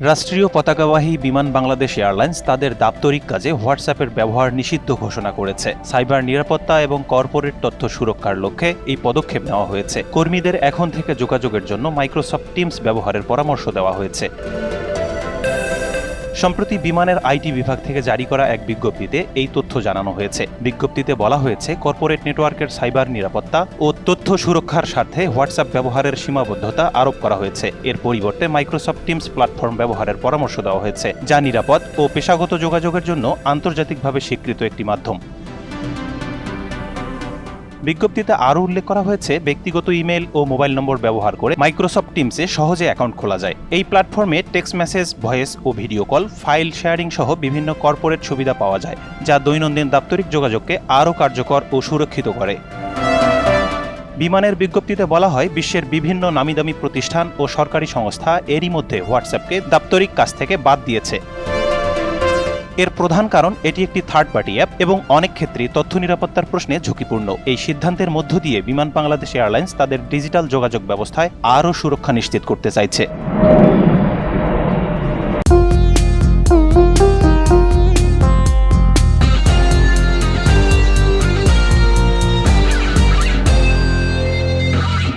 রাষ্ট্রীয় পতাকাবাহী বিমান বাংলাদেশ এয়ারলাইন্স তাদের দাপ্তরিক কাজে হোয়াটসঅ্যাপের ব্যবহার নিষিদ্ধ ঘোষণা করেছে। সাইবার নিরাপত্তা এবং কর্পোরেট তথ্য সুরক্ষার লক্ষ্যে এই পদক্ষেপ নেওয়া হয়েছে। কর্মীদের এখন থেকে যোগাযোগের জন্য মাইক্রোসফট টিমস ব্যবহারের পরামর্শ দেওয়া হয়েছে। সম্প্রতি বিমানের আইটি বিভাগ থেকে জারি করা এক বিজ্ঞপ্তিতে এই তথ্য জানানো হয়েছে। বিজ্ঞপ্তিতে বলা হয়েছে, কর্পোরেট নেটওয়ার্কের সাইবার নিরাপত্তা ও তথ্য সুরক্ষার স্বার্থে হোয়াটসঅ্যাপ ব্যবহারের সীমাবদ্ধতা আরোপ করা হয়েছে। এর পরিবর্তে মাইক্রোসফট টিমস প্ল্যাটফর্ম ব্যবহারের পরামর্শ দেওয়া হয়েছে, যা নিরাপদ ও পেশাগত যোগাযোগের জন্য আন্তর্জাতিকভাবে স্বীকৃত একটি মাধ্যম। বিজ্ঞপ্তিতে আরও উল্লেখ করা হয়েছে, ব্যক্তিগত ইমেল ও মোবাইল নম্বর ব্যবহার করে মাইক্রোসফট টিমসে সহজে অ্যাকাউন্ট খোলা যায়। এই প্ল্যাটফর্মে টেক্সট মেসেজ, ভয়েস ও ভিডিও কল, ফাইল শেয়ারিং সহ বিভিন্ন কর্পোরেট সুবিধা পাওয়া যায়, যা দৈনন্দিন দাপ্তরিক যোগাযোগকে আরও কার্যকর ও সুরক্ষিত করে। বিমানের বিজ্ঞপ্তিতে বলা হয়, বিশ্বের বিভিন্ন নামিদামি প্রতিষ্ঠান ও সরকারি সংস্থা এরই মধ্যে হোয়াটসঅ্যাপকে দাপ্তরিক কাজ থেকে বাদ দিয়েছে। এর প্রধান কারণ, এটি একটি থার্ড পার্টি অ্যাপ এবং অনেক ক্ষেত্রেই তথ্য নিরাপত্তার প্রশ্নে ঝুঁকিপূর্ণ। এই সিদ্ধান্তের মধ্য দিয়ে বিমান বাংলাদেশ এয়ারলাইন্স তাদের ডিজিটাল যোগাযোগ ব্যবস্থায় আরও সুরক্ষা নিশ্চিত করতে চাইছে।